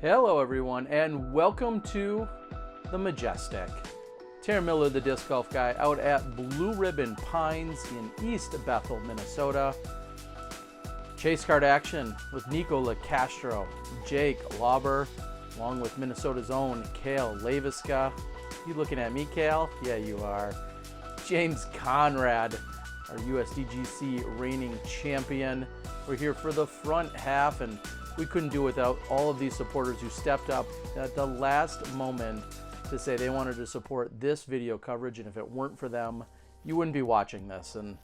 Hello everyone and welcome to the Majestic. Terry Miller, the disc golf guy, out at Blue Ribbon Pines in East Bethel, Minnesota. Chase card action with Nikko Locastro, Jake Lauber, along with Minnesota's own Cale Leiviska. You looking at me, Cale? Yeah, you are. James Conrad, our USDGC reigning champion. We're here for the front half, and we couldn't do it without all of these supporters who stepped up at the last moment to say they wanted to support this video coverage, and if it weren't for them, you wouldn't be watching this. And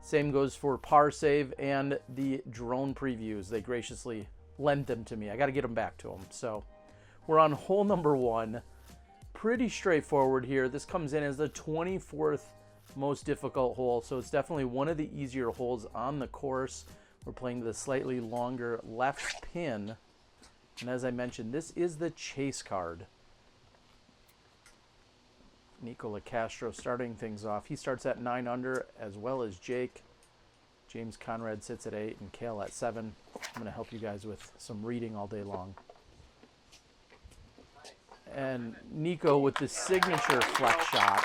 same goes for Par Save and the drone previews. They graciously lent them to me. I got to get them back to them. So we're on hole number 1. Pretty straightforward here. This comes in as the 24th most difficult hole, so it's definitely one of the easier holes on the course. We're playing the slightly longer left pin, and as I mentioned, this is the chase card. Nikko Locastro starting things off. He starts at 9 under, as well as Jake. James Conrad sits at 8, and Cale at 7. I'm going to help you guys with some reading all day long. And Nikko with the signature flex shot.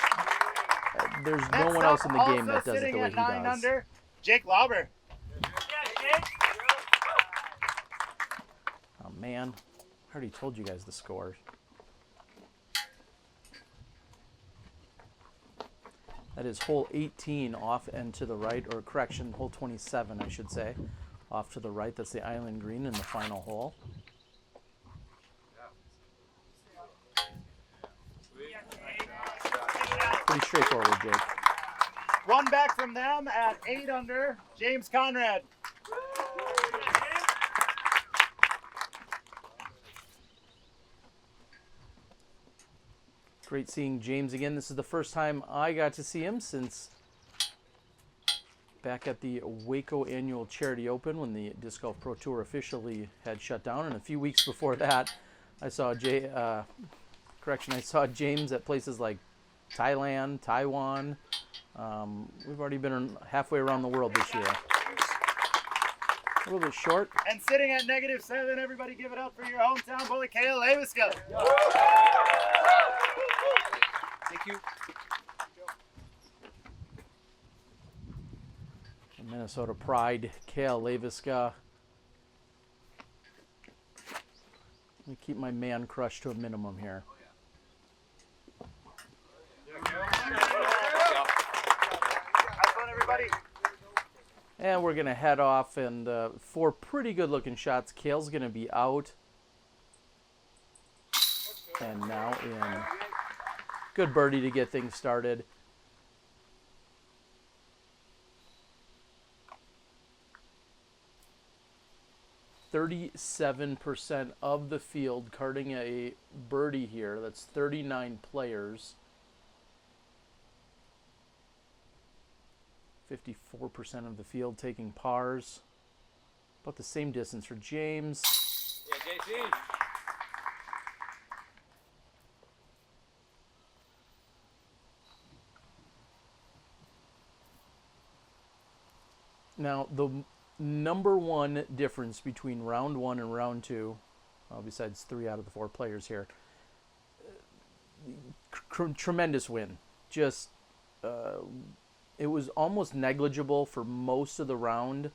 There's no one else in the game that does it the way he does. Under, Jake Lauber. Oh man, I already told you guys the score. That is hole 18 off and to the right, or correction, hole 27 I should say, off to the right. That's the island green in the final hole. Pretty straightforward, Jake. One back from them at 8 under, James Conrad. Great seeing James again. This is the first time I got to see him since back at the Waco Annual Charity Open when the Disc Golf Pro Tour officially had shut down. And a few weeks before that, I saw I saw James at places like Thailand, Taiwan. We've already been halfway around the world this year. A little bit short. And sitting at -7, everybody give it up for your hometown bully, Cale Leiviska. Thank you. Minnesota pride, Cale Leiviska. Let me keep my man crush to a minimum here. Have fun, everybody. And we're going to head off, and 4 pretty good looking shots. Cale's going to be out. And now in. Good birdie to get things started. %37% of the field carding a birdie here. That's 39 players. 54% of the field taking pars. About the same distance for James. Yeah, JC. Now, the number one difference between round 1 and round 2, well, besides 3 out of the 4 players here, tremendous win. Just, it was almost negligible for most of the round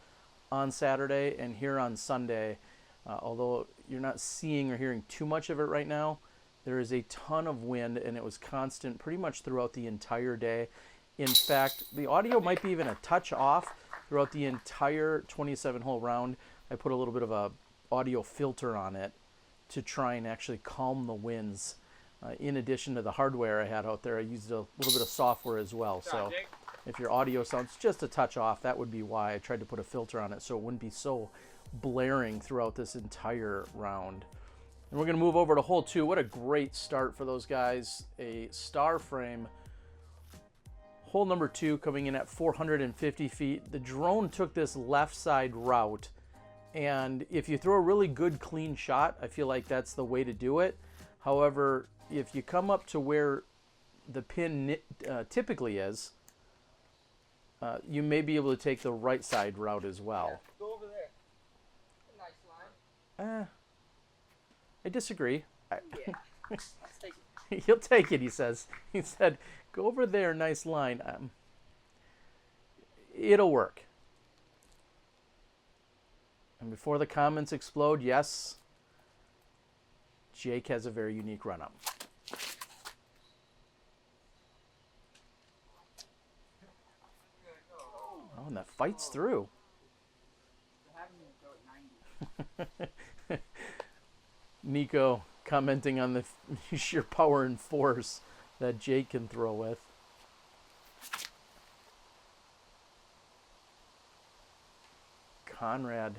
on Saturday, and here on Sunday, although you're not seeing or hearing too much of it right now, there is a ton of wind, and it was constant pretty much throughout the entire day. In fact, the audio might be even a touch off throughout the entire 27-hole round. I put a little bit of a audio filter on it to try and actually calm the winds. In addition to the hardware I had out there, I used a little bit of software as well. So if your audio sounds just a touch off, that would be why I tried to put a filter on it so it wouldn't be so blaring throughout this entire round. And we're going to move over to hole 2. What a great start for those guys. A star frame. Hole number 2 coming in at 450 feet. The drone took this left side route, and if you throw a really good clean shot, I feel like that's the way to do it. However, if you come up to where the pin typically is, you may be able to take the right side route as well. Go over there. Nice line. I disagree. Yeah. Let's take it. He'll take it, he says. He said, go over there, nice line. It'll work. And before the comments explode, yes, Jake has a very unique run-up. Oh, and that fights through. Nikko commenting on the sheer power and force that Jake can throw with. Conrad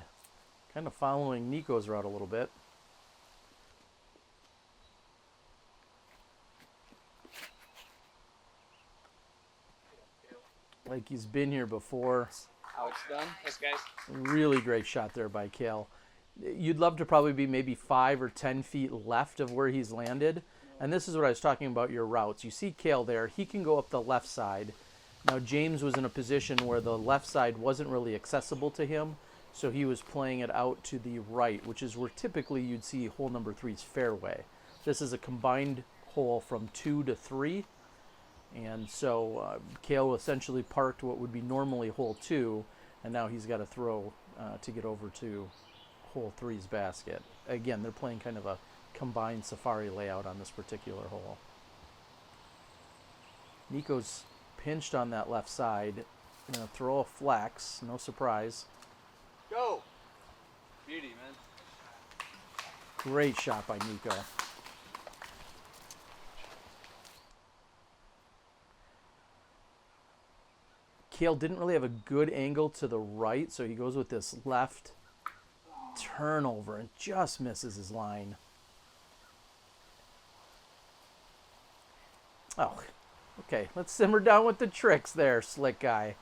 kind of following Nikko's route a little bit. Like he's been here before. How it's done. Thanks, guys. Really great shot there by Cale. You'd love to probably be maybe 5 or 10 feet left of where he's landed. And this is what I was talking about, your routes. You see Cale there. He can go up the left side. Now, James was in a position where the left side wasn't really accessible to him, so he was playing it out to the right, which is where typically you'd see hole number 3's fairway. This is a combined hole from 2 to 3. And so Cale essentially parked what would be normally hole 2, and now he's got to throw to get over to hole 3's basket. Again, they're playing kind of a combined safari layout on this particular hole. Nikko's pinched on that left side. Gonna throw a flex, no surprise. Go! Beauty, man. Great shot by Nikko. Cale didn't really have a good angle to the right, so he goes with this left turnover and just misses his line. Oh, okay. Let's simmer down with the tricks there, slick guy.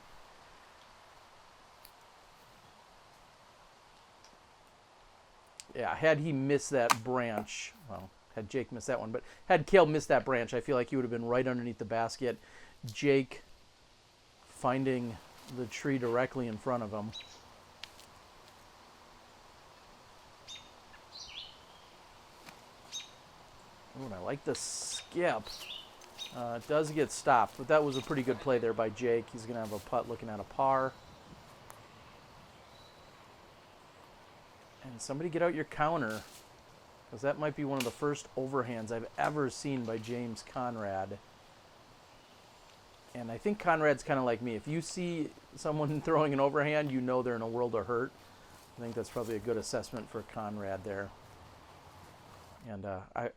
Yeah, had he missed that branch, well, had Jake missed that one, but had Cale missed that branch, I feel like he would have been right underneath the basket. Jake finding the tree directly in front of him. Oh, and I like the skip. It does get stopped, but that was a pretty good play there by Jake. He's going to have a putt looking at a par. And somebody get out your counter, because that might be one of the first overhands I've ever seen by James Conrad. And I think Conrad's kind of like me. If you see someone throwing an overhand, you know they're in a world of hurt. I think that's probably a good assessment for Conrad there. And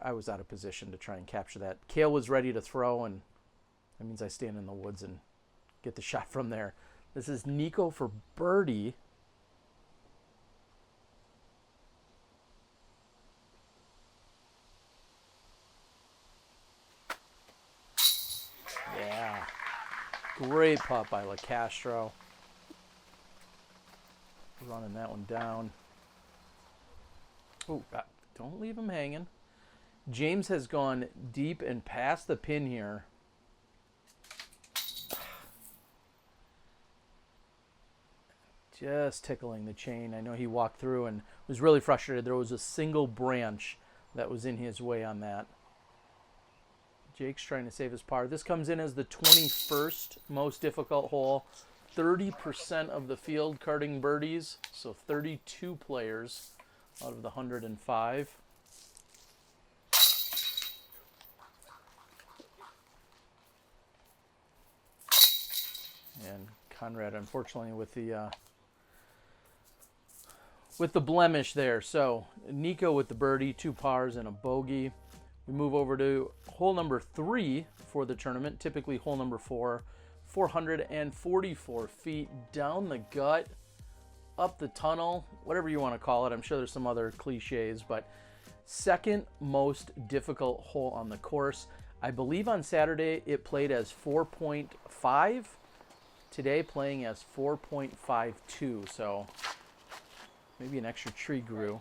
I was out of position to try and capture that. Cale was ready to throw, and that means I stand in the woods and get the shot from there. This is Nikko for birdie. Yeah. Great putt by Locastro. Running that one down. Oh, don't leave him hanging. James has gone deep and past the pin here. Just tickling the chain. I know he walked through and was really frustrated. There was a single branch that was in his way on that. Jake's trying to save his par. This comes in as the 21st most difficult hole. 30% of the field carding birdies, so 32 players out of the 105. And Conrad, unfortunately, with the blemish there. So Nikko with the birdie, 2 pars and a bogey. We move over to hole number 3 for the tournament, typically hole number 4. 444 feet down the gut, up the tunnel, whatever you want to call it. I'm sure there's some other cliches, but second most difficult hole on the course. I believe on Saturday it played as 4.5. Today playing as 4.52, so maybe an extra tree grew,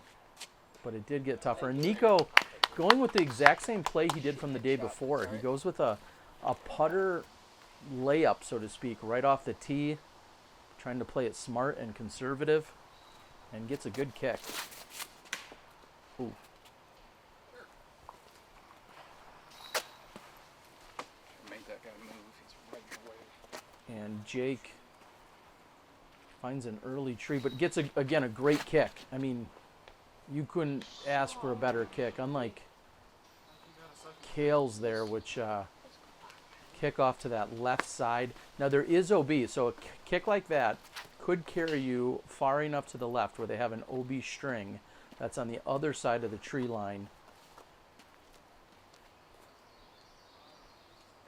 but it did get tougher. And Nikko going with the exact same play he did from the day before. He goes with a putter layup, so to speak, right off the tee, trying to play it smart and conservative, and gets a good kick. Ooh. Jake finds an early tree, but gets, again, a great kick. I mean, you couldn't ask for a better kick, unlike Cale's there, which kick off to that left side. Now, there is OB, so a kick like that could carry you far enough to the left where they have an OB string that's on the other side of the tree line.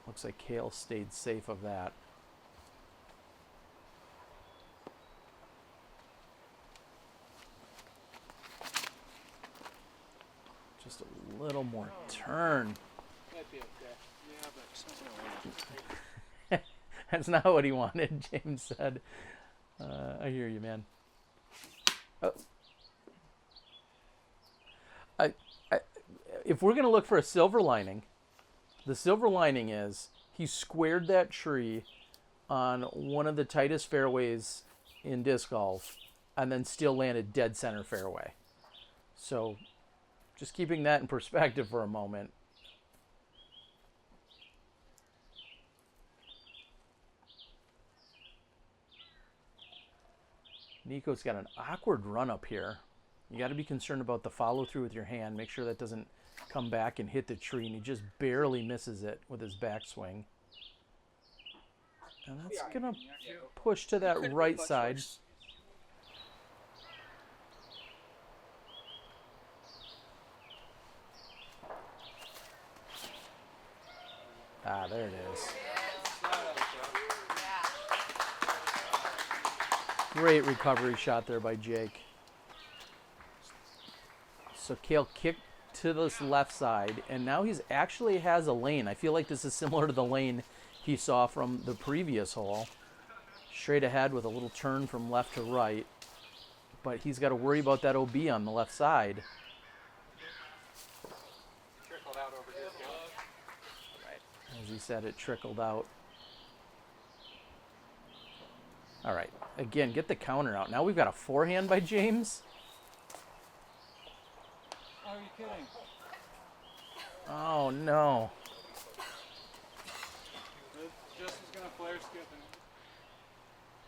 Looks like Cale stayed safe of that. Just a little more turn. Might be okay. Yeah, but something. That's not what he wanted, James said. I hear you, man. Oh. If we're going to look for a silver lining, the silver lining is he squared that tree on one of the tightest fairways in disc golf and then still landed dead center fairway. So just keeping that in perspective for a moment. Nico's got an awkward run up here. You got to be concerned about the follow through with your hand. Make sure that doesn't come back and hit the tree, and he just barely misses it with his backswing. And that's going to push to that right side. Ah, there it is. Great recovery shot there by Jake. So Cale kicked to this left side, and now he's actually has a lane. I feel like this is similar to the lane he saw from the previous hole. Straight ahead with a little turn from left to right. But he's got to worry about that OB on the left side. Trickled out over here. Right. As he said, it trickled out. All right. Again, get the counter out. Now we've got a forehand by James. Are you kidding? Oh, no. Just is going to flare skip.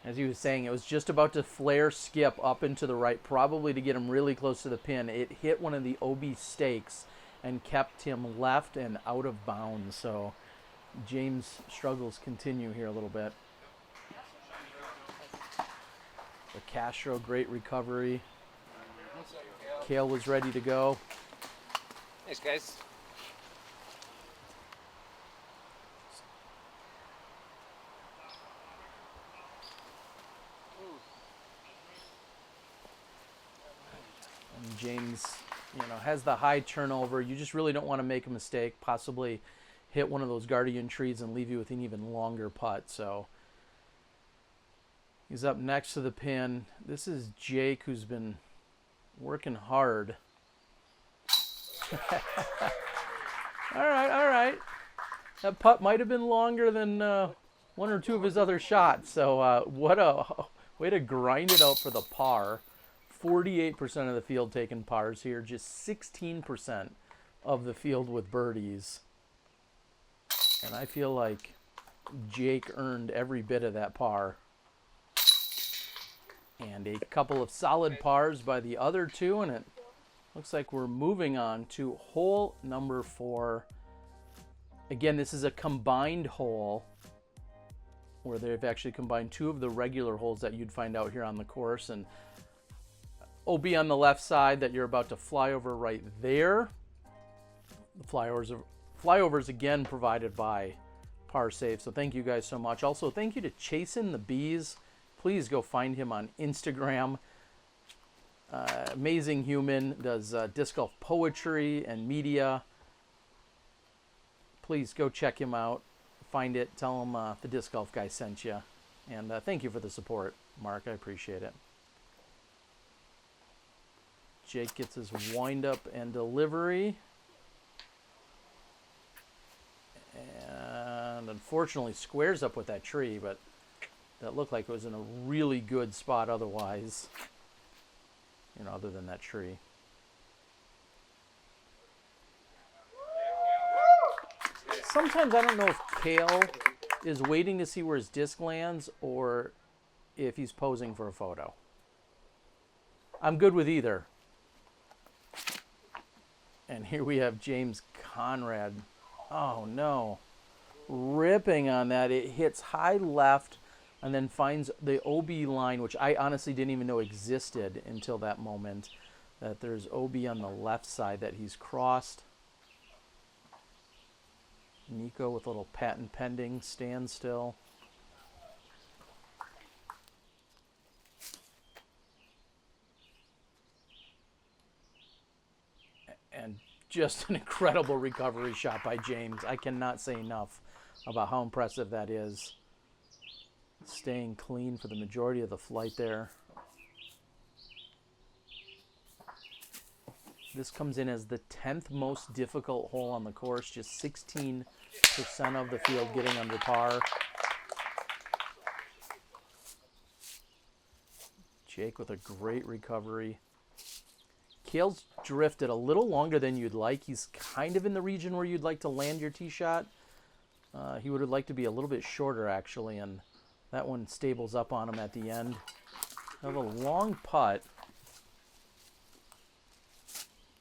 As he was saying, it was just about to flare skip up into the right, probably to get him really close to the pin. It hit one of the OB stakes and kept him left and out of bounds. So James' struggles continue here a little bit. Castro, great recovery. Cale was ready to go. Thanks, guys. And James, has the high turnover. You just really don't want to make a mistake, possibly hit one of those guardian trees and leave you with an even longer putt. So he's up next to the pin. This is Jake, who's been working hard. All right. That putt might have been longer than one or two of his other shots. So what a way to grind it out for the par. 48% of the field taking pars here. Just 16% of the field with birdies. And I feel like Jake earned every bit of that par. And a couple of solid pars by the other two, and it looks like we're moving on to hole number 4. Again, this is a combined hole where they've actually combined two of the regular holes that you'd find out here on the course. And OB on the left side that you're about to fly over right there. The flyovers again provided by Par Save. So thank you guys so much. Also, thank you to Chasin' the Bees. Please go find him on Instagram. Amazing human, does disc golf poetry and media. Please go check him out. Find it. Tell him the disc golf guy sent you. And thank you for the support, Mark. I appreciate it. Jake gets his wind up and delivery. And unfortunately squares up with that tree, but that looked like it was in a really good spot otherwise, other than that tree. Sometimes I don't know if Cale is waiting to see where his disc lands or if he's posing for a photo. I'm good with either. And here we have James Conrad. Oh, no. Ripping on that. It hits high left and then finds the OB line, which I honestly didn't even know existed until that moment, that there's OB on the left side that he's crossed. Nikko with a little patent pending standstill. And just an incredible recovery shot by James. I cannot say enough about how impressive that is. Staying clean for the majority of the flight there. This comes in as the 10th most difficult hole on the course. Just 16% of the field getting under par. Jake with a great recovery. Cale's drifted a little longer than you'd like. He's kind of in the region where you'd like to land your tee shot. He would have liked to be a little bit shorter, actually, and that one stables up on him at the end. Have a long putt.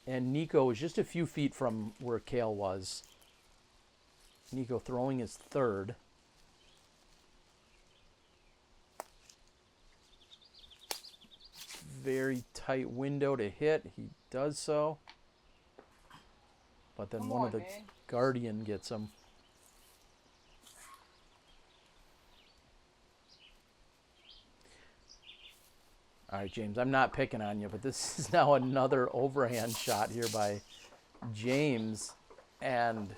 And Nikko is just a few feet from where Cale was. Nikko throwing his third. Very tight window to hit. He does so. But then one of the Guardian gets him. All right, James, I'm not picking on you, but this is now another overhand shot here by James. And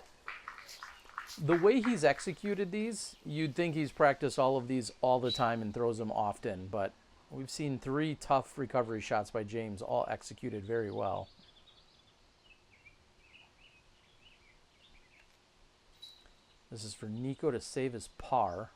the way he's executed these, you'd think he's practiced all of these all the time and throws them often, but we've seen 3 tough recovery shots by James, all executed very well. This is for Nikko to save his par.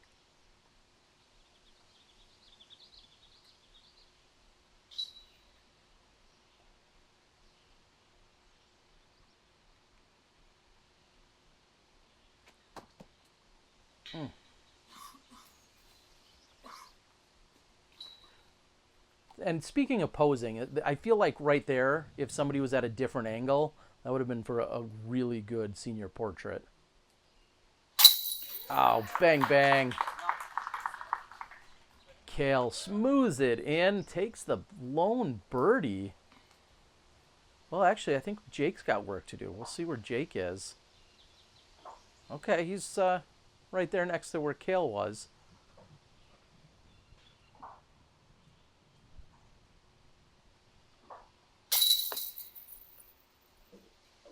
And speaking of posing, I feel like right there, if somebody was at a different angle, that would have been for a really good senior portrait. Oh, bang, bang. Cale smooths it in, takes the lone birdie. Well, actually, I think Jake's got work to do. We'll see where Jake is. Okay, he's right there next to where Cale was.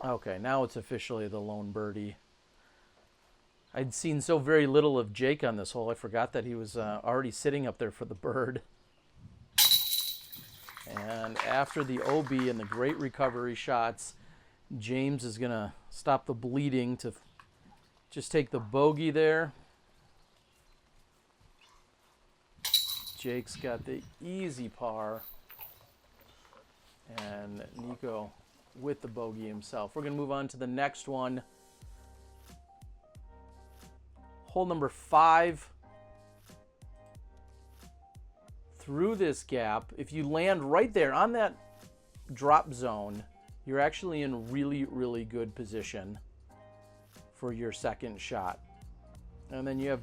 Okay, now it's officially the lone birdie. I'd seen so very little of Jake on this hole, I forgot that he was already sitting up there for the bird. And after the OB and the great recovery shots, James is going to stop the bleeding to just take the bogey there. Jake's got the easy par. And Nikko with the bogey himself. We're going to move on to the next one. Hole number 5. Through this gap, if you land right there on that drop zone, you're actually in really, really good position for your second shot. And then you have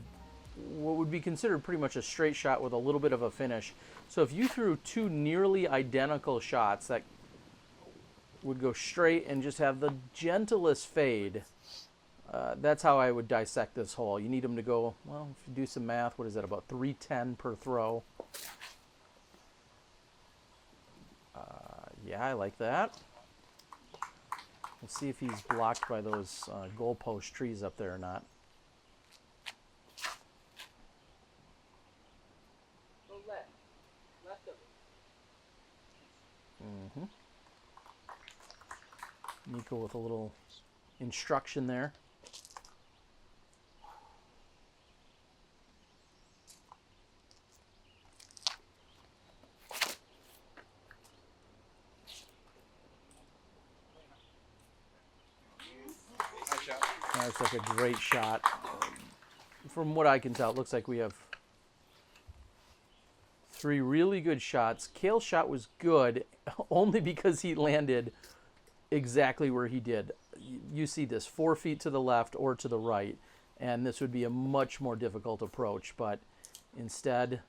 what would be considered pretty much a straight shot with a little bit of a finish. So if you threw 2 nearly identical shots that would go straight and just have the gentlest fade, that's how I would dissect this hole. You need them to go, well, if you do some math, what is that, about 310 per throw? Yeah, I like that. Let's see if he's blocked by those goalpost trees up there or not. Left of it. Nikko with a little instruction there. That's like a great shot. from what I can tell, it looks like we have 3 really good shots. Cale's shot was good only because he landed exactly where he did. You see this 4 feet to the left or to the right, and this would be a much more difficult approach, but instead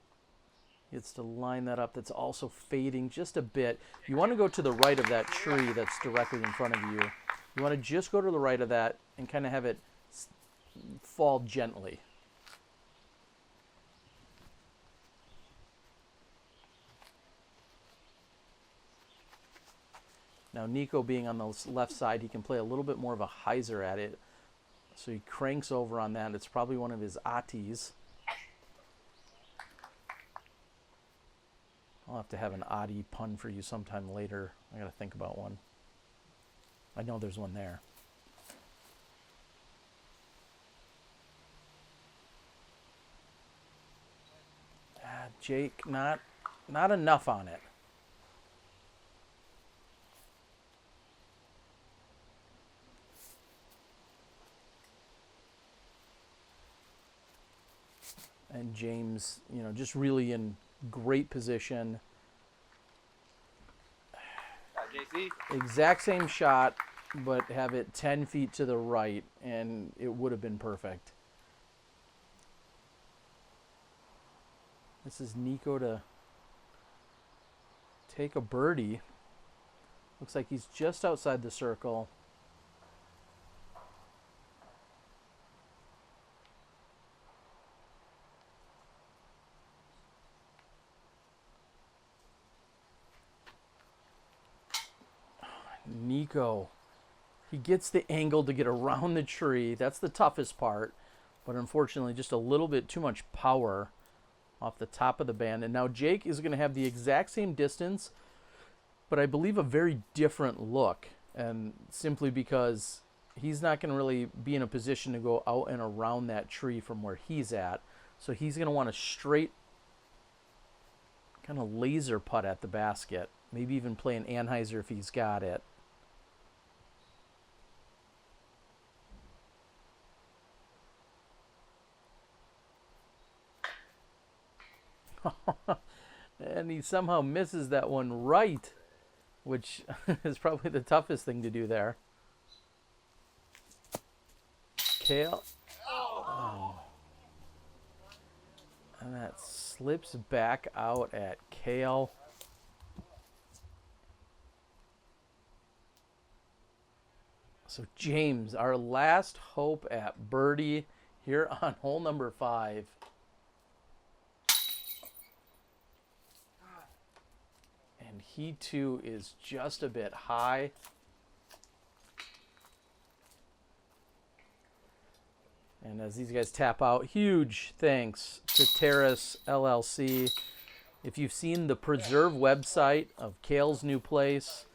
it's to line that up. That's also fading just a bit. You want to go to the right of that tree that's directly in front of you. You want to just go to the right of that and kind of have it fall gently. Now Nikko being on the left side, he can play a little bit more of a hyzer at it. So he cranks over on that. It's probably one of his Atis. I'll have to have an Ati pun for you sometime later. I got to think about one. I know there's one there. Jake, not enough on it. And James, you know, just really in great position. JC. Exact same shot, but have it 10 feet to the right, and it would have been perfect. This is Nikko to take a birdie. Looks like he's just outside the circle. Nikko, he gets the angle to get around the tree. That's the toughest part, but unfortunately just a little bit too much power off the top of the band. And now Jake is going to have the exact same distance, but I believe a very different look, and simply because he's not going to really be in a position to go out and around that tree from where he's at. So he's going to want a straight kind of laser putt at the basket, maybe even play an Anheuser if he's got it. And he somehow misses that one right, which is probably the toughest thing to do there. Cale. Oh. And that slips back out at Cale. So James, our last hope at birdie here on hole number 5. And he too is just a bit high. And as these guys tap out, huge thanks to Terrace LLC. If you've seen the Preserve website of Cale's new place,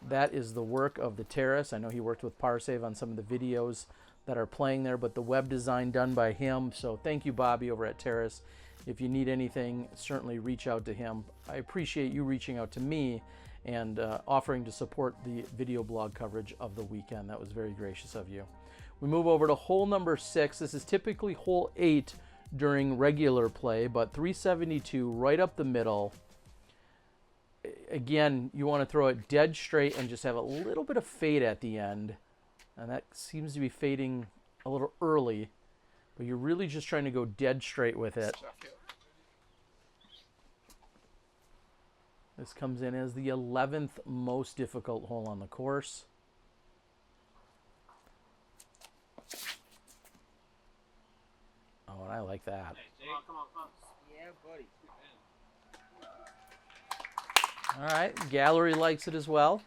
that is the work of the Terrace. I know he worked with Parsave on some of the videos that are playing there, but the web design done by him. So thank you, Bobby, over at Terrace. If you need anything, certainly reach out to him. I appreciate you reaching out to me and offering to support the video blog coverage of the weekend. That was very gracious of you. We move over to hole number 6. This is typically hole 8 during regular play, but 372 right up the middle. Again, you want to throw it dead straight and just have a little bit of fade at the end. And that seems to be fading a little early, but you're really just trying to go dead straight with it. This comes in as the 11th most difficult hole on the course. Oh, and I like that. Come on. Yeah, buddy. All right, gallery likes it as well.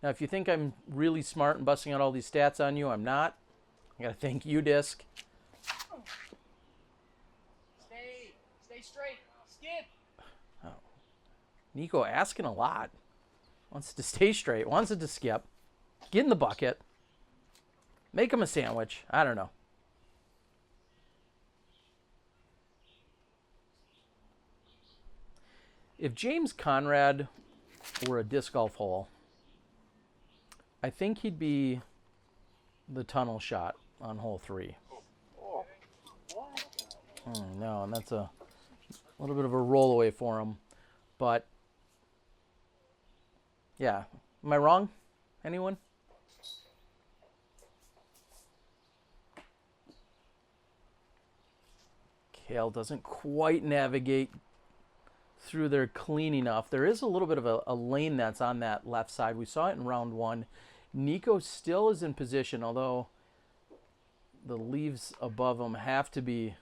Now, if you think I'm really smart and busting out all these stats on you, I'm not. I got to thank UDisc. Stay straight. Skip. Oh. Nikko asking a lot. Wants to stay straight, wants it to skip. Get in the bucket. Make him a sandwich. I don't know. If James Conrad were a disc golf hole, I think he'd be the tunnel shot on hole 3. No, and that's a little bit of a roll away for him. But, yeah. Am I wrong? Anyone? Cale doesn't quite navigate through there clean enough. There is a little bit of a lane that's on that left side. We saw it in round 1. Nikko still is in position, although the leaves above him have to be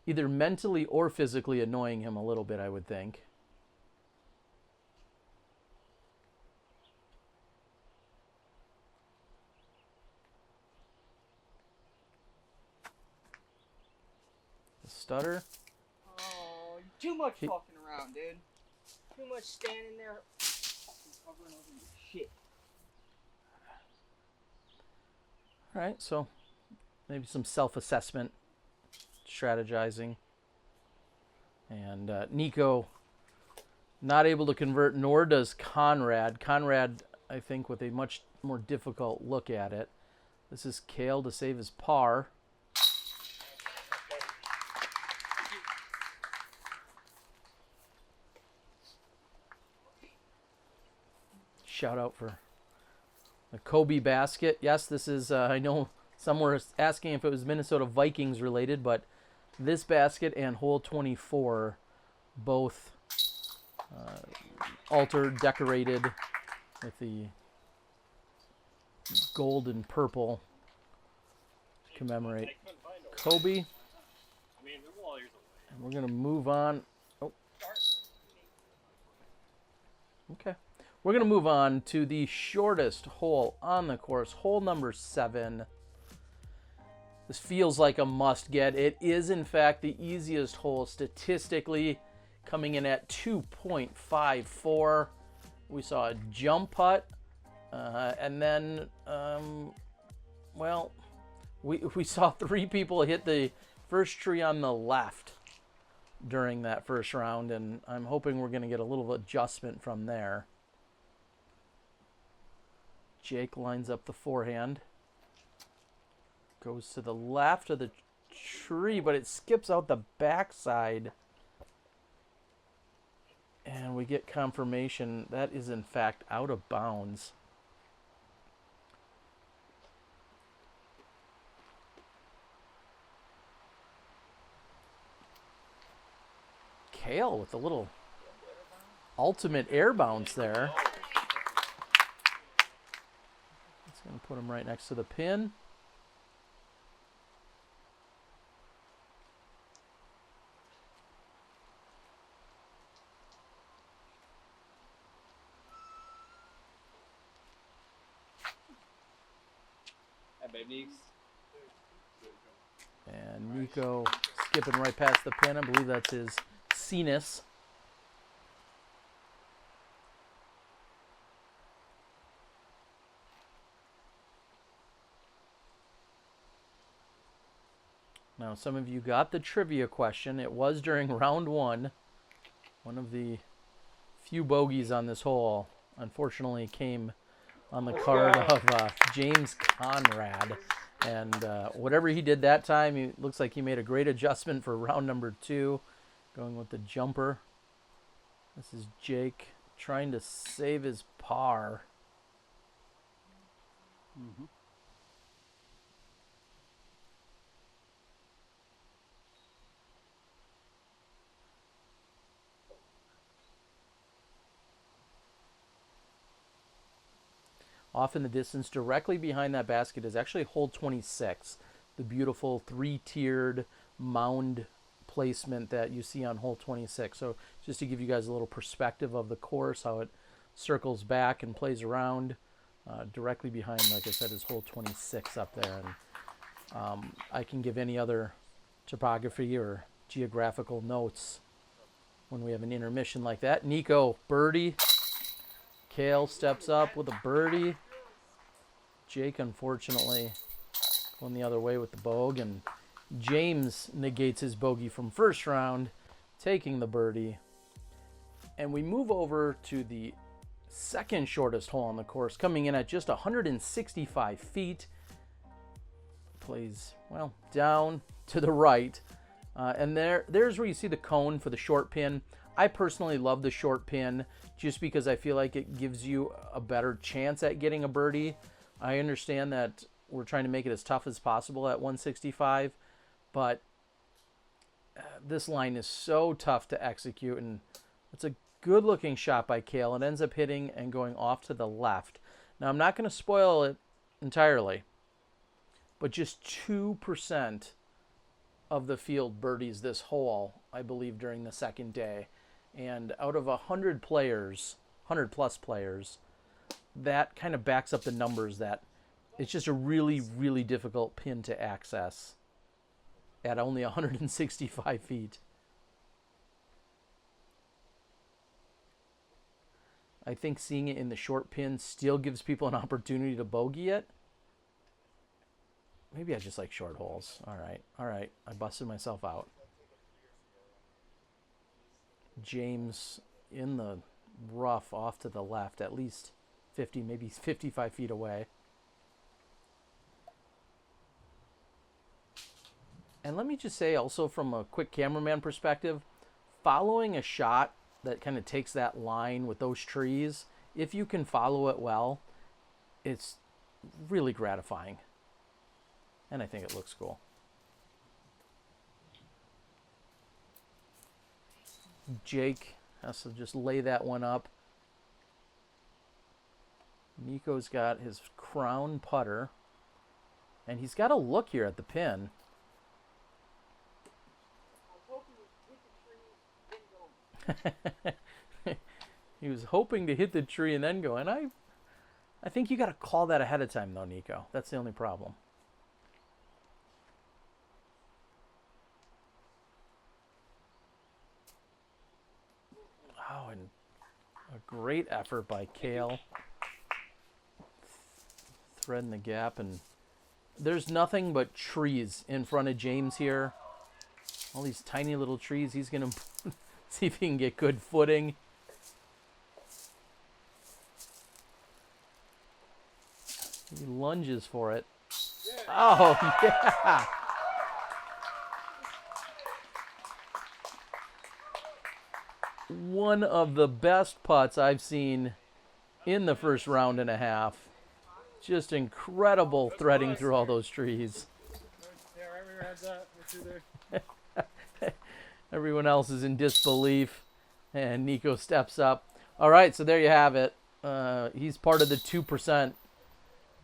either mentally or physically annoying him a little bit, I would think. The stutter. Oh, too much fucking around, dude. Too much standing there covering over your shit. All right, so maybe some self-assessment, strategizing. And Nikko not able to convert, nor does Conrad. Conrad, I think, with a much more difficult look at it. This is Cale to save his par. Shout out for the Kobe basket. Yes, this is, I know some were asking if it was Minnesota Vikings related, but this basket and hole 24 both altered, decorated with the gold and purple to commemorate Kobe. And we're going to move on. Oh. Okay. We're going to move on to the shortest hole on the course, hole number 7. This feels like a must get. It is, in fact, the easiest hole statistically, coming in at 2.54. We saw a jump putt, and then, well, we saw 3 people hit the first tree on the left during that first round, and I'm hoping we're going to get a little adjustment from there. Jake lines up the forehand. Goes to the left of the tree, but it skips out the backside. And we get confirmation that is, in fact, out of bounds. Cale with a little ultimate air bounce there. Going to put him right next to the pin. And Nikko skipping right past the pin. I believe that's his sinus. Now, some of you got the trivia question. It was during round 1. One of the few bogeys on this hole, unfortunately, came on the card of James Conrad. And whatever he did that time, it looks like he made a great adjustment for round number 2, going with the jumper. This is Jake trying to save his par. Mm-hmm. Off in the distance, directly behind that basket, is actually hole 26, the beautiful 3-tiered mound placement that you see on hole 26. So just to give you guys a little perspective of the course, how it circles back and plays around, directly behind, like I said, is hole 26 up there. And I can give any other topography or geographical notes when we have an intermission like that. Nikko, birdie. Cale steps up with a birdie. Jake, unfortunately, going the other way with the bogey. And James negates his bogey from first round, taking the birdie. And we move over to the second shortest hole on the course, coming in at just 165 feet. Plays, well, down to the right. And there's where you see the cone for the short pin. I personally love the short pin just because I feel like it gives you a better chance at getting a birdie. I understand that we're trying to make it as tough as possible at 165, but this line is so tough to execute, and it's a good looking shot by Cale. It ends up hitting and going off to the left. Now I'm not going to spoil it entirely, but just 2% of the field birdies this hole, I believe, during the second day. And out of 100 players, 100 plus players, that kind of backs up the numbers that it's just a really, really difficult pin to access at only 165 feet. I think seeing it in the short pin still gives people an opportunity to bogey it. Maybe I just like short holes. All right. I busted myself out. James in the rough off to the left, at least 50, maybe 55 feet away. And let me just say also from a quick cameraman perspective, following a shot that kind of takes that line with those trees, if you can follow it well, it's really gratifying. And I think it looks cool. Jake has to just lay that one up. Nikko's got his crown putter. And he's got a look here at the pin. He was hoping to hit the tree and then go. And I think you got to call that ahead of time, though, Nikko. That's the only problem. Oh, and a great effort by Cale. Threading the gap, and there's nothing but trees in front of James here. All these tiny little trees. He's going to see if he can get good footing. He lunges for it. Oh, yeah. One of the best putts I've seen in the first round and a half. Just incredible threading through all those trees. Yeah, right where your head's at. You're through there. Everyone else is in disbelief, and Nikko steps up. All right, so there you have it. He's part of the 2%.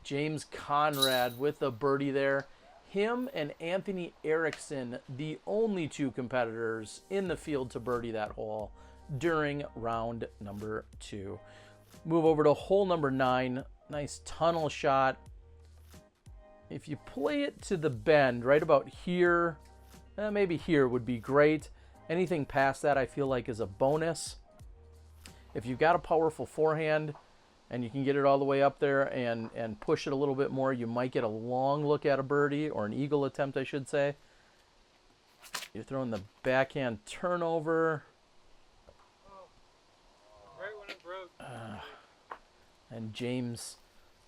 James Conrad with a birdie there. Him and Anthony Erickson, the only two competitors in the field to birdie that hole during round number 2. Move over to hole number 9. Nice tunnel shot. If you play it to the bend right about here, maybe here would be great. Anything past that I feel like is a bonus. If you've got a powerful forehand and you can get it all the way up there and push it a little bit more, you might get a long look at a birdie, or an eagle attempt, I should say. You're throwing the backhand turnover. Right when it broke. And James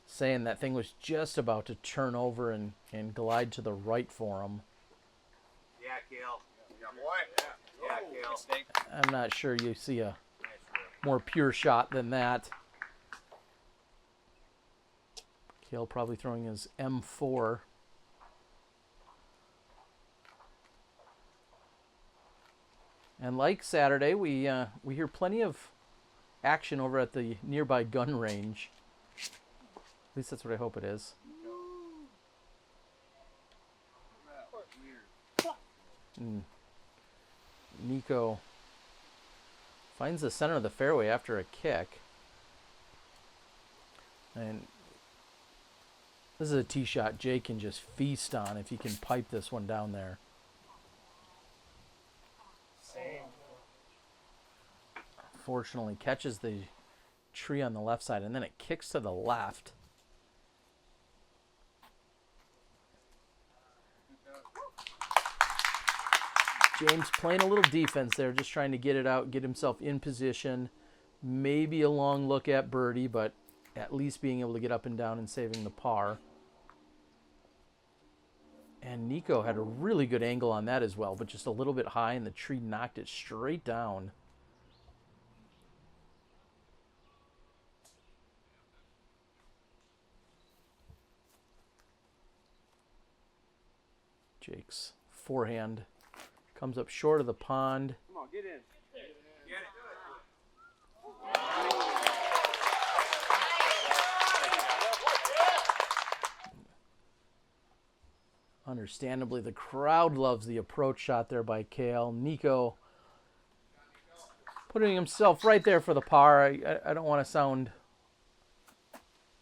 saying that thing was just about to turn over and glide to the right for him. Yeah, Cale. Yeah, boy. Yeah, Cale. I'm not sure you see a more pure shot than that. Cale probably throwing his M4. And like Saturday, we hear plenty of action over at the nearby gun range. At least that's what I hope it is. Nikko finds the center of the fairway after a kick. And this is a tee shot Jake can just feast on if he can pipe this one down there. Fortunately catches the tree on the left side, and then it kicks to the left. James playing a little defense there, just trying to get it out, get himself in position Maybe a long look at birdie, but at least being able to get up and down and saving the par. And Nikko had a really good angle on that as well, but just a little bit high, and the tree knocked it straight down. Jake's forehand comes up short of the pond. Come on, get in. Understandably, the crowd loves the approach shot there by Cale. Nikko putting himself right there for the par. I don't want to sound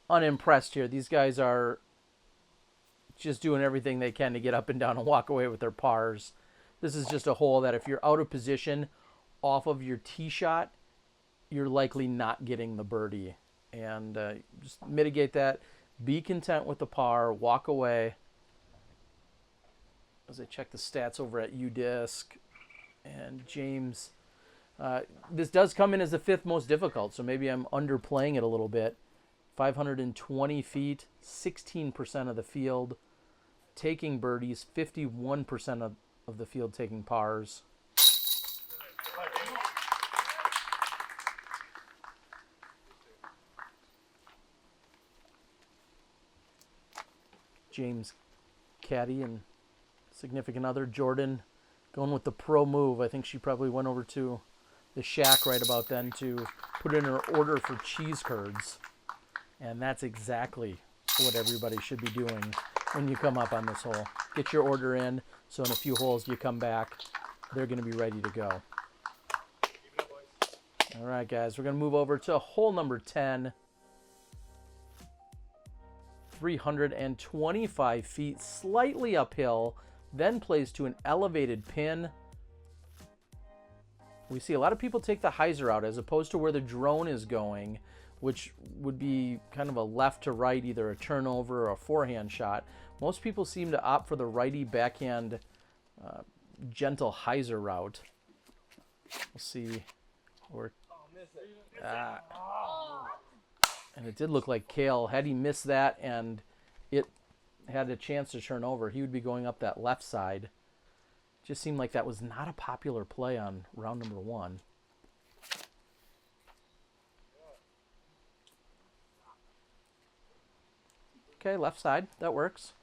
unimpressed here. These guys are just doing everything they can to get up and down and walk away with their pars. This is just a hole that if you're out of position off of your tee shot, you're likely not getting the birdie. And just mitigate that. Be content with the par. Walk away. As I check the stats over at UDisc, and James, this does come in as the 5th most difficult, so maybe I'm underplaying it a little bit. 520 feet, 16% of the field taking birdies, 51% of the field taking pars. James caddy and significant other Jordan going with the pro move. I think she probably went over to the shack right about then to put in her order for cheese curds. And that's exactly what everybody should be doing when you come up on this hole. Get your order in, so in a few holes you come back, they're going to be ready to go. All right, guys, we're going to move over to hole number 10. 325 feet, slightly uphill, then plays to an elevated pin. We see a lot of people take the hyzer out as opposed to where the drone is going, which would be kind of a left to right, either a turnover or a forehand shot. Most people seem to opt for the righty backhand gentle hyzer route. We'll see where... and it did look like Cale, had he missed that and it had a chance to turn over, he would be going up that left side. Just seemed like that was not a popular play on round number 1. Okay, left side, that works.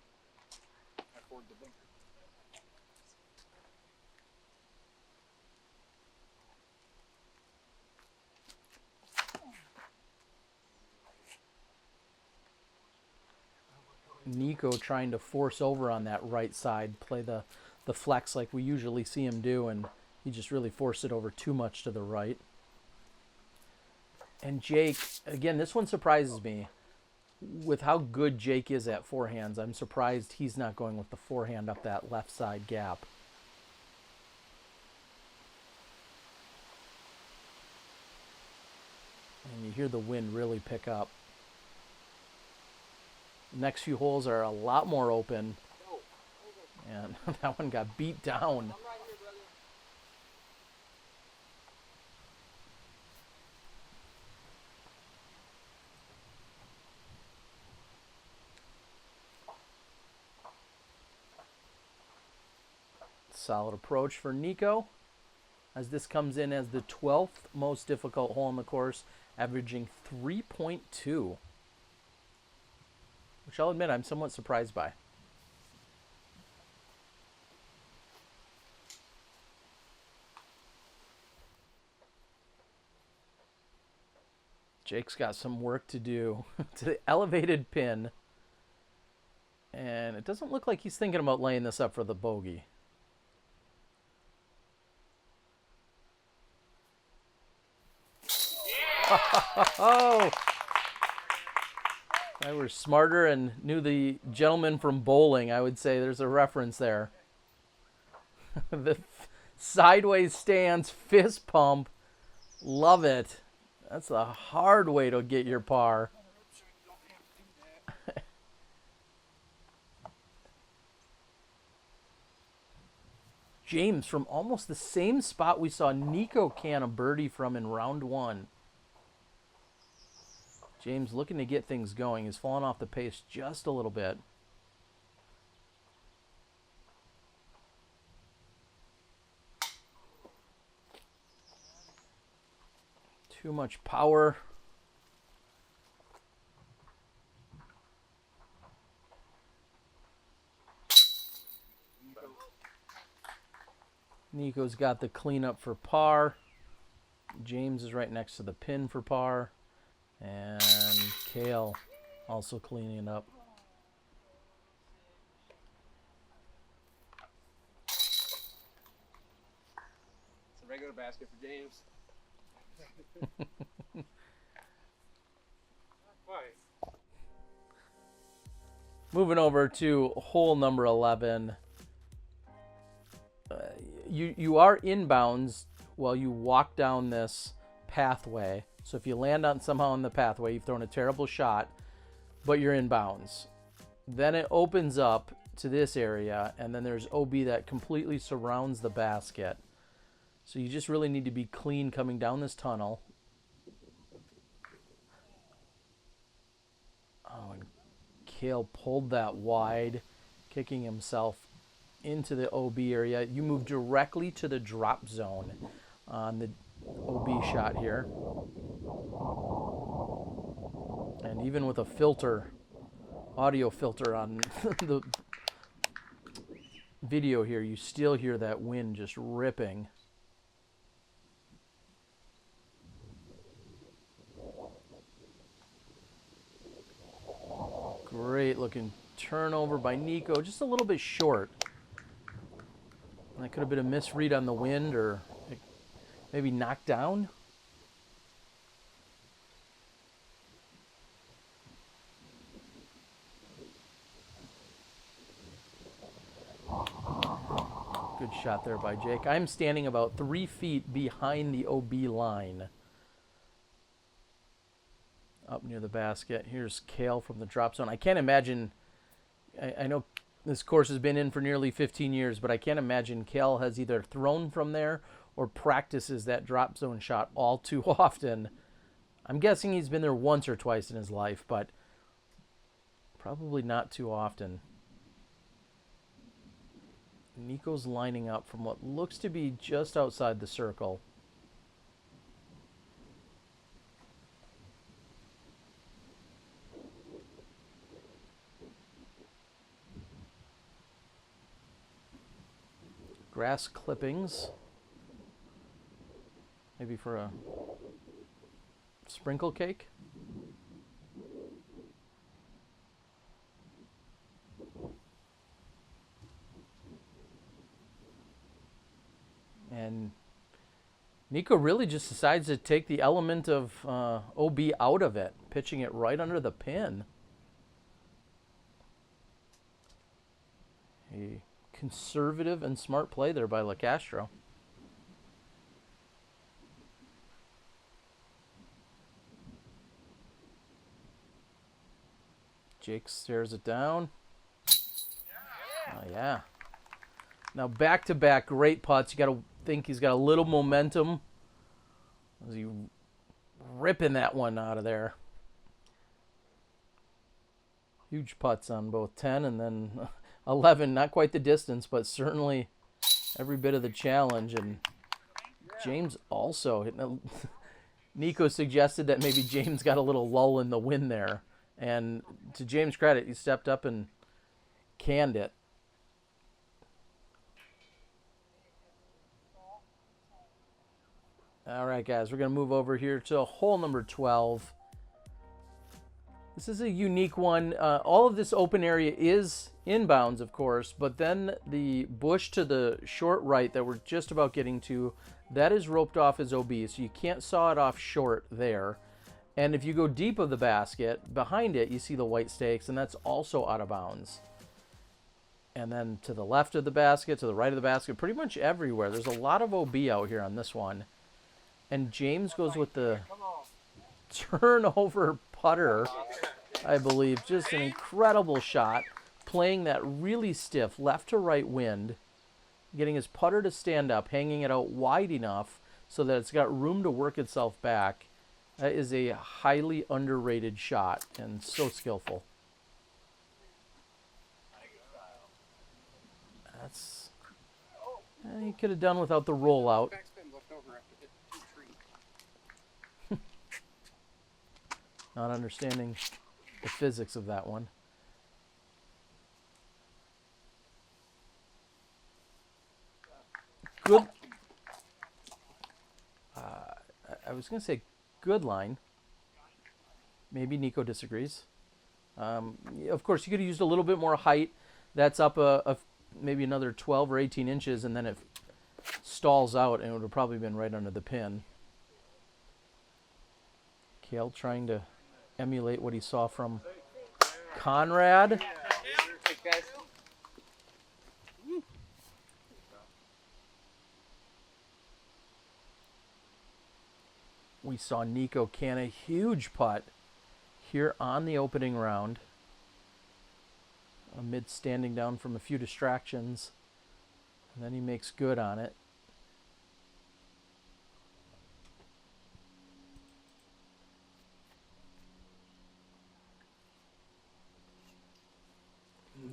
Nikko trying to force over on that right side, play the flex like we usually see him do, and he just really forced it over too much to the right. And Jake, again, this one surprises me. With how good Jake is at forehands, I'm surprised he's not going with the forehand up that left side gap. And you hear the wind really pick up. The next few holes are a lot more open. And that one got beat down. Solid approach for Nikko, as this comes in as the 12th most difficult hole on the course, averaging 3.2. Which I'll admit I'm somewhat surprised by. Jake's got some work to do to the elevated pin. And it doesn't look like he's thinking about laying this up for the bogey. Oh! If I were smarter and knew the gentleman from bowling, I would say there's a reference there. The sideways stance, fist pump. Love it. That's a hard way to get your par. James from almost the same spot we saw Nikko can a birdie from in round 1. James looking to get things going. He's fallen off the pace just a little bit. Too much power. Nico's got the cleanup for par. James is right next to the pin for par. And Cale also cleaning it up. It's a regular basket for James. Moving over to hole number 11. You are inbounds while you walk down this pathway. So if you land on somehow on the pathway, you've thrown a terrible shot, but you're inbounds. Then it opens up to this area, and then there's OB that completely surrounds the basket. So you just really need to be clean coming down this tunnel. Oh, and Cale pulled that wide, kicking himself into the OB area. You move directly to the drop zone on the OB shot here. And even with a filter, audio filter on the video here, you still hear that wind just ripping. Great looking turnover by Nikko, just a little bit short. That could have been a misread on the wind, or maybe knocked down. Good shot there by Jake. I'm standing about 3 feet behind the OB line. Up near the basket. Here's Cale from the drop zone. I can't imagine, I know this course has been in for nearly 15 years, but I can't imagine Cale has either thrown from there or practices that drop zone shot all too often. I'm guessing he's been there once or twice in his life, but probably not too often. Nikko's lining up from what looks to be just outside the circle. Grass clippings. Maybe for a sprinkle cake. And Nikko really just decides to take the element of OB out of it, pitching it right under the pin. A conservative and smart play there by Locastro. Jake stares it down. Oh, yeah. Now back-to-back great putts. You got to think he's got a little momentum. As he ripping that one out of there. Huge putts on both 10 and then 11. Not quite the distance, but certainly every bit of the challenge. And James also hitting Nikko suggested that maybe James got a little lull in the wind there. And to James' credit, he stepped up and canned it. All right, guys, we're going to move over here to hole number 12. This is a unique one. All of this open area is inbounds, of course, but then the bush to the short right that we're just about getting to, that is roped off as OB, so you can't saw it off short there. And if you go deep of the basket, behind it, you see the white stakes, and that's also out of bounds. And then to the left of the basket, to the right of the basket, pretty much everywhere. There's a lot of OB out here on this one. And James goes with the turnover putter, I believe. Just an incredible shot, playing that really stiff left to right wind, getting his putter to stand up, hanging it out wide enough so that it's got room to work itself back. That is a highly underrated shot and so skillful. That's... he could have done without the rollout. Backspin left over after hitting 2 trees. Not understanding the physics of that one. Good. I was going to say good line. Maybe Nikko disagrees. Of course, you could have used a little bit more height. That's up maybe another 12 or 18 inches, and then it stalls out, and it would have probably been right under the pin. Cale trying to emulate what he saw from Conrad. Perfect, guys. We saw Nikko can a huge putt here on the opening round, amid standing down from a few distractions, and then he makes good on it.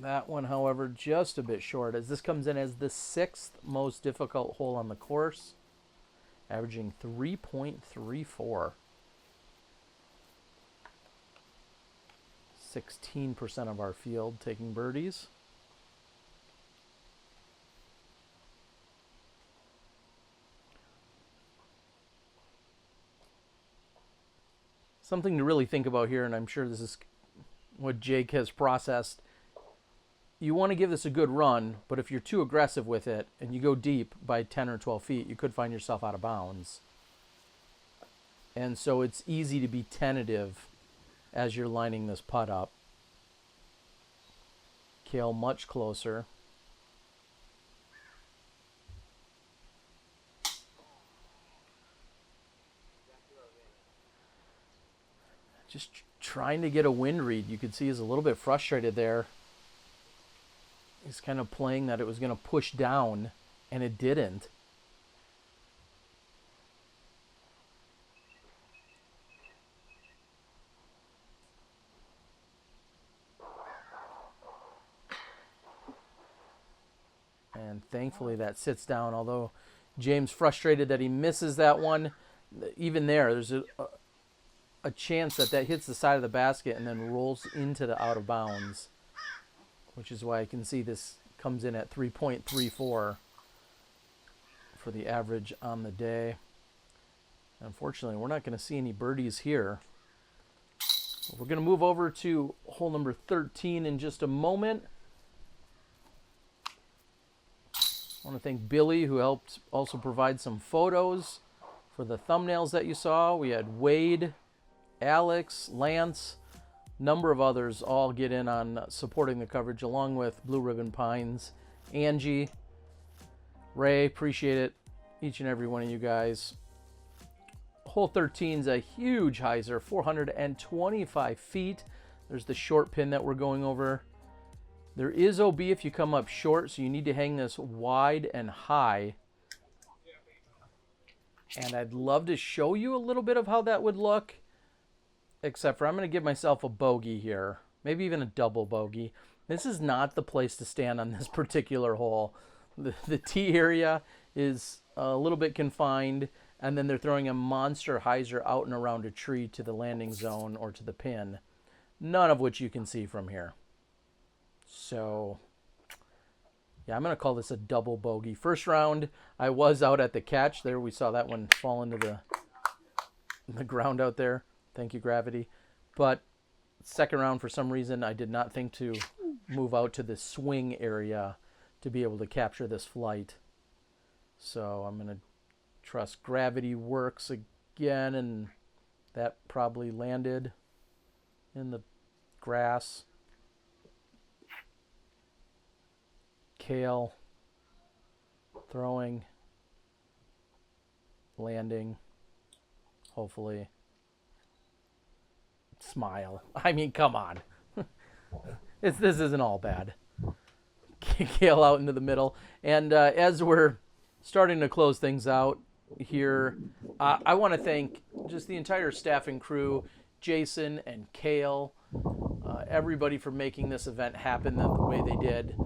That one, however, just a bit short, as this comes in as the 6th most difficult hole on the course, averaging 3.34. 16% of our field taking birdies. Something to really think about here, and I'm sure this is what Jake has processed. You want to give this a good run, but if you're too aggressive with it and you go deep by 10 or 12 feet, you could find yourself out of bounds. And so it's easy to be tentative as you're lining this putt up. Cale much closer. Just trying to get a wind read. You could see he's a little bit frustrated there. He's kind of playing that it was going to push down, and it didn't. And thankfully that sits down, although James frustrated that he misses that one. Even there's a chance that that hits the side of the basket and then rolls into the out of bounds, which is why I can see this comes in at 3.34 for the average on the day. Unfortunately, we're not going to see any birdies here. We're going to move over to hole number 13 in just a moment. I want to thank Billy, who helped also provide some photos for the thumbnails that you saw. We had Wade, Alex, Lance, number of others all get in on supporting the coverage, along with Blue Ribbon Pines, Angie, Ray. Appreciate it, each and every one of you guys. Hole 13 is a huge hyzer, 425 feet. There's the short pin that we're going over. There is OB if you come up short, so you need to hang this wide and high. And I'd love to show you a little bit of how that would look, except for I'm going to give myself a bogey here, maybe even a double bogey. This is not the place to stand on this particular hole. The tee area is a little bit confined, and then they're throwing a monster hyzer out and around a tree to the landing zone or to the pin, none of which you can see from here. So, yeah, I'm going to call this a double bogey. First round, I was out at the catch. There we saw that one fall into the ground out there. Thank you, gravity. But second round, for some reason, I did not think to move out to the swing area to be able to capture this flight. So I'm going to trust gravity works again, and that probably landed in the grass. Cale throwing, landing, hopefully. Smile. I mean, come on. This isn't all bad. Cale out into the middle. And as we're starting to close things out, here. I want to thank just the entire staff and crew, Jason and Cale, everybody for making this event happen the way they did.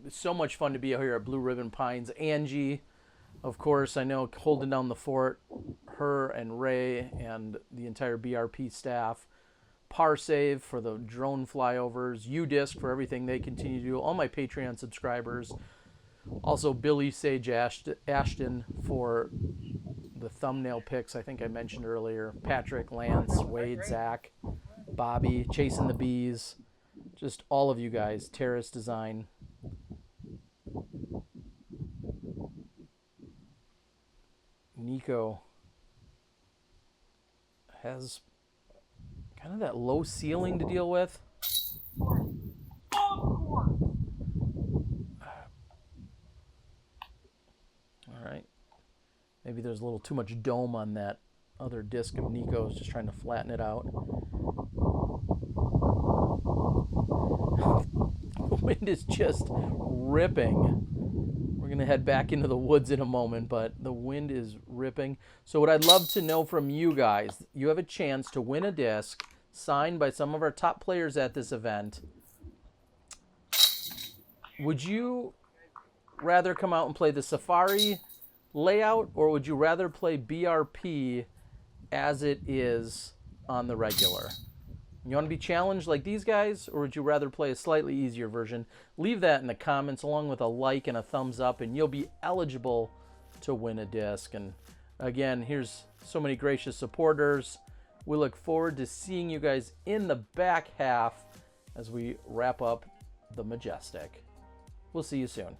It's so much fun to be here at Blue Ribbon Pines. Angie, of course, I know, holding down the fort, her and Ray and the entire BRP staff. Parsave for the drone flyovers, UDisc for everything they continue to do, all my Patreon subscribers. Also, Billy Sage Ashton for the thumbnail pics I think I mentioned earlier. Patrick, Lance, Wade, Zack, Bobby, Chasing the Bees. Just all of you guys. Terrace Design. Nikko has kind of that low ceiling to deal with. All right. Maybe there's a little too much dome on that other disc of Nikko's, just trying to flatten it out. The wind is just ripping. We're going to head back into the woods in a moment, but the wind is ripping. So what I'd love to know from you guys, you have a chance to win a disc signed by some of our top players at this event. Would you rather come out and play the Safari layout, or would you rather play BRP as it is on the regular? You want to be challenged like these guys, or would you rather play a slightly easier version? Leave that in the comments along with a like and a thumbs up, and you'll be eligible to win a disc. And again, here's so many gracious supporters. We look forward to seeing you guys in the back half as we wrap up the Majestic. We'll see you soon.